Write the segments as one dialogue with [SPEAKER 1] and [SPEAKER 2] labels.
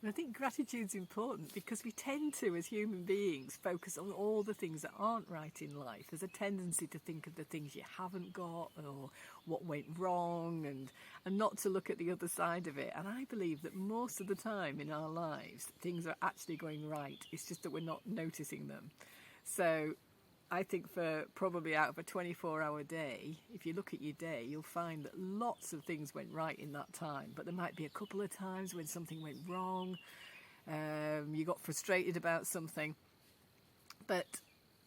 [SPEAKER 1] And I think gratitude's important because we tend to, as human beings, focus on all the things that aren't right in life. There's a tendency to think of the things you haven't got or what went wrong and not to look at the other side of it. And I believe that most of the time in our lives, things are actually going right. It's just that we're not noticing them. So I think for probably out of a 24-hour day, if you look at your day, you'll find that lots of things went right in that time. But there might be a couple of times when something went wrong, you got frustrated about something.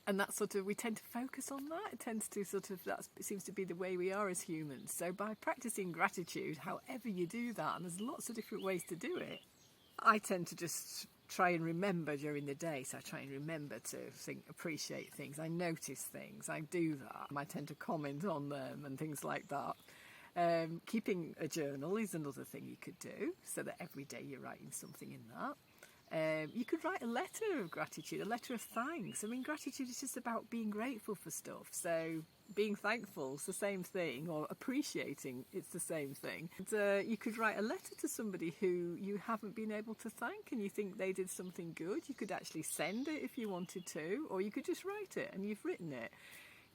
[SPEAKER 1] And that's sort of, we tend to focus on that. It tends to sort of, it seems to be the way we are as humans. So by practicing gratitude, however you do that, and there's lots of different ways to do it, I tend to just try and remember during the day. So I try and remember to appreciate things. I notice things. I do that. I tend to comment on them and things like that. Keeping a journal is another thing you could do, so that every day you're writing something in that. You could write a letter of gratitude, a letter of thanks. I mean, gratitude is just about being grateful for stuff. So being thankful is the same thing, or appreciating, it's the same thing. And, you could write a letter to somebody who you haven't been able to thank and you think they did something good. You could actually send it if you wanted to, or you could just write it and you've written it.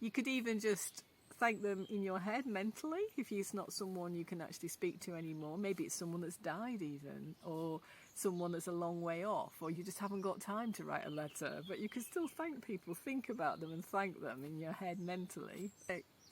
[SPEAKER 1] You could even just thank them in your head mentally if it's not someone you can actually speak to anymore. Maybe it's someone that's died even, or someone that's a long way off, or you just haven't got time to write a letter, but you can still thank people, think about them and thank them in your head mentally.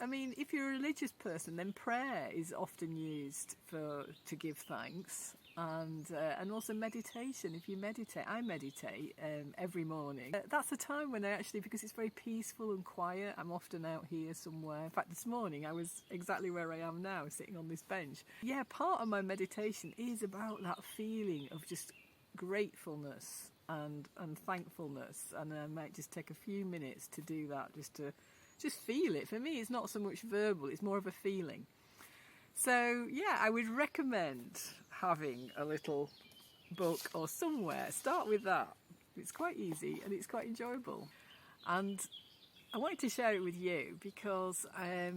[SPEAKER 1] I mean, if you're a religious person, then prayer is often used to give thanks, and also meditation. If you meditate, I meditate every morning. That's a time when I actually, because it's very peaceful and quiet, I'm often out here somewhere. In fact, this morning I was exactly where I am now, sitting on this bench. Yeah, part of my meditation is about that feeling of just gratefulness and thankfulness, and I might just take a few minutes to do that, just feel it. For me, it's not so much verbal, it's more of a feeling. So yeah, I would recommend having a little book or somewhere. Start with that. It's quite easy and it's quite enjoyable. And I wanted to share it with you because I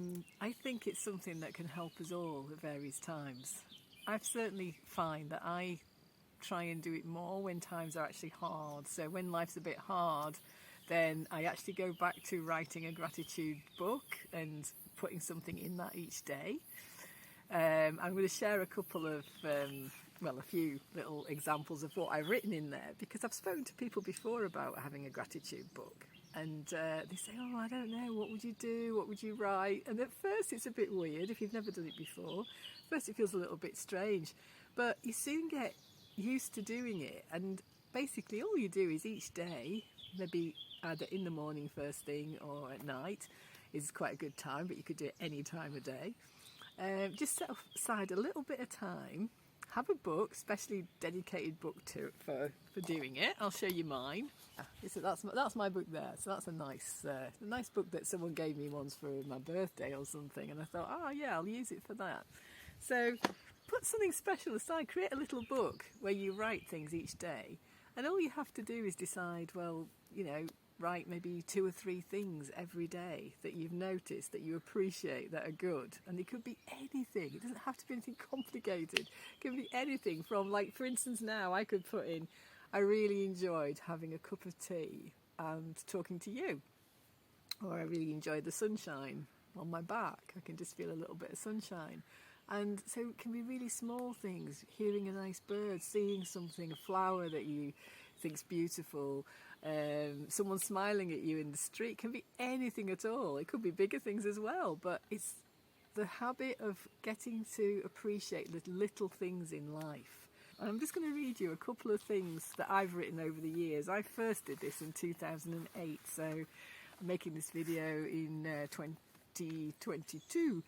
[SPEAKER 1] think it's something that can help us all at various times. I've certainly find that I try and do it more when times are actually hard. So when life's a bit hard, then I actually go back to writing a gratitude book and putting something in that each day. I'm going to share a couple of, a few little examples of what I've written in there, because I've spoken to people before about having a gratitude book, and they say, oh, I don't know, what would you do, what would you write? And at first it's a bit weird if you've never done it before. First it feels a little bit strange, but you soon get used to doing it, and basically all you do is each day, maybe either in the morning first thing or at night is quite a good time, but you could do it any time of day. Just set aside a little bit of time, have a book, especially dedicated book for doing it. I'll show you mine. So that's my book there. So that's a nice book that someone gave me once for my birthday or something, and I thought, oh yeah, I'll use it for that. So put something special aside, create a little book where you write things each day, and all you have to do is decide, write maybe 2 or 3 things every day that you've noticed that you appreciate that are good. And it could be anything. It doesn't have to be anything complicated. It can be anything from, for instance, now I could put in, I really enjoyed having a cup of tea and talking to you. Or I really enjoyed the sunshine on my back. I can just feel a little bit of sunshine. And so it can be really small things, hearing a nice bird, seeing something, a flower that you think's beautiful, someone smiling at you in the street. It can be anything at all. It could be bigger things as well, but it's the habit of getting to appreciate the little things in life. And I'm just going to read you a couple of things that I've written over the years. I first did this in 2008, so I'm making this video in 2022.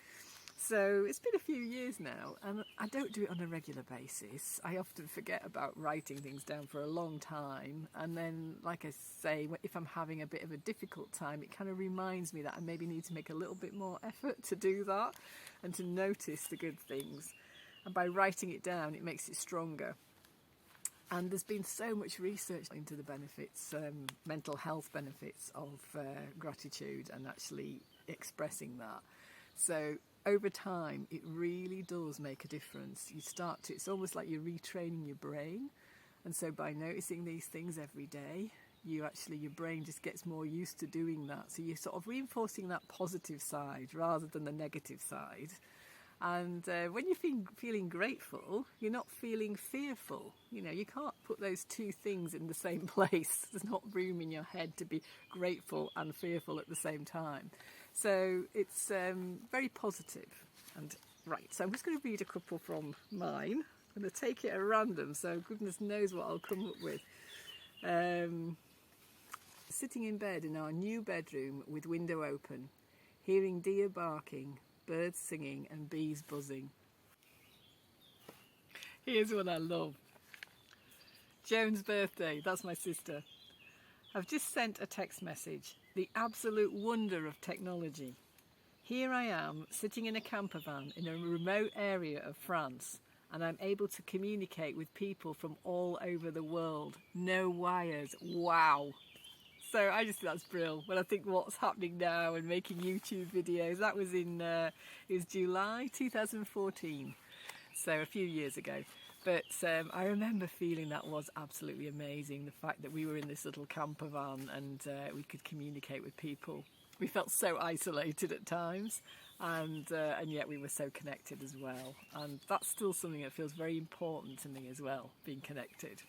[SPEAKER 1] So it's been a few years now, and I don't do it on a regular basis. I often forget about writing things down for a long time, and then, like I say, if I'm having a bit of a difficult time, it kind of reminds me that I maybe need to make a little bit more effort to do that and to notice the good things. And by writing it down, it makes it stronger. And there's been so much research into the benefits, mental health benefits of gratitude and actually expressing that. So over time, it really does make a difference. It's almost like you're retraining your brain, And so by noticing these things every day, your brain just gets more used to doing that. So you're sort of reinforcing that positive side rather than the negative side. And when you're feeling grateful, you're not feeling fearful. You can't put those two things in the same place. There's not room in your head to be grateful and fearful at the same time. So it's very positive. And right, so I'm just going to read a couple from mine. I'm going to take it at random, so goodness knows what I'll come up with. Sitting in bed in our new bedroom with window open, hearing deer barking, birds singing and bees buzzing. Here's one I love. Joan's birthday, that's my sister. I've just sent a text message. The absolute wonder of technology. Here I am, sitting in a camper van in a remote area of France, and I'm able to communicate with people from all over the world. No wires. Wow. So I just think that's brilliant. When I think what's happening now and making YouTube videos, that was it was July 2014, so a few years ago. But I remember feeling that was absolutely amazing, the fact that we were in this little camper van and we could communicate with people. We felt so isolated at times, and yet we were so connected as well. And that's still something that feels very important to me as well, being connected.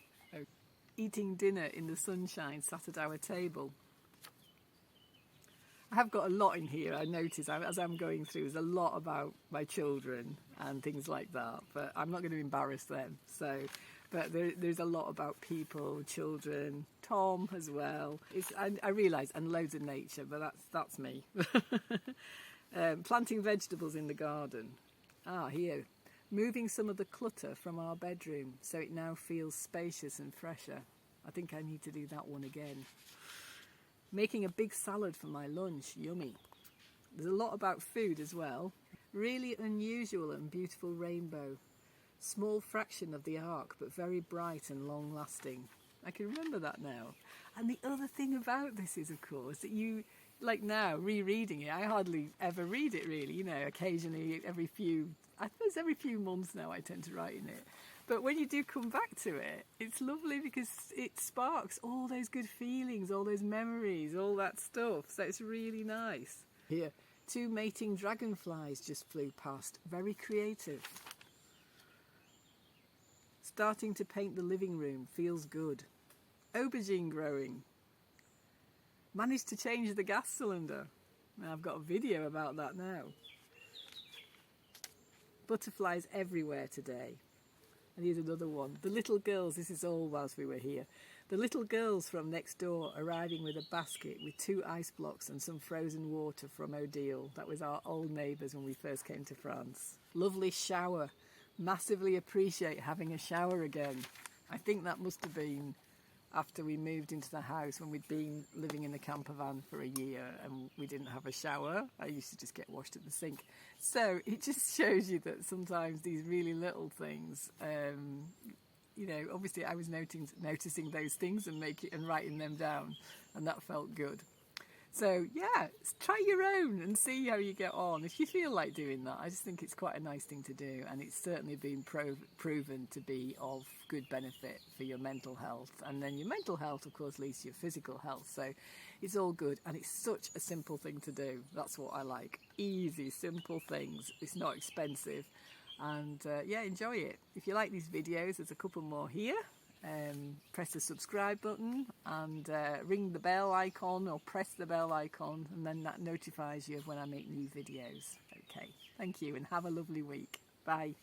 [SPEAKER 1] Eating dinner in the sunshine sat at our table. I have got a lot in here, I notice, as I'm going through. There's a lot about my children and things like that, but I'm not going to embarrass them. But there's a lot about people, children, Tom as well. I realise, and loads of nature, but that's me. Planting vegetables in the garden. Here. Moving some of the clutter from our bedroom so it now feels spacious and fresher. I think I need to do that one again. Making a big salad for my lunch. Yummy. There's a lot about food as well. Really unusual and beautiful rainbow. Small fraction of the arc, but very bright and long lasting. I can remember that now. And the other thing about this is, of course, that you, like now, rereading it, I hardly ever read it really, occasionally every few months now I tend to write in it. But when you do come back to it, it's lovely because it sparks all those good feelings, all those memories, all that stuff. So it's really nice. Here, 2 mating dragonflies just flew past. Very creative. Starting to paint the living room. Feels good. Aubergine growing. Managed to change the gas cylinder. I've got a video about that now. Butterflies everywhere today. And here's another one. The little girls, this is all whilst we were here. The little girls from next door arriving with a basket with 2 ice blocks and some frozen water from Odile. That was our old neighbours when we first came to France. Lovely shower. Massively appreciate having a shower again. I think that must have been after we moved into the house, when we'd been living in the camper van for a year and we didn't have a shower. I used to just get washed at the sink. So it just shows you that sometimes these really little things, obviously I was noticing those things and writing them down, and that felt good. So yeah, try your own and see how you get on. If you feel like doing that, I just think it's quite a nice thing to do, and it's certainly been proven to be of good benefit for your mental health. And then your mental health, of course, leads to your physical health. So it's all good, and it's such a simple thing to do. That's what I like. Easy, simple things. It's not expensive. And enjoy it. If you like these videos, there's a couple more here. Press the subscribe button and ring the bell icon, or press the bell icon, and then that notifies you of when I make new videos. Okay, thank you and have a lovely week. Bye.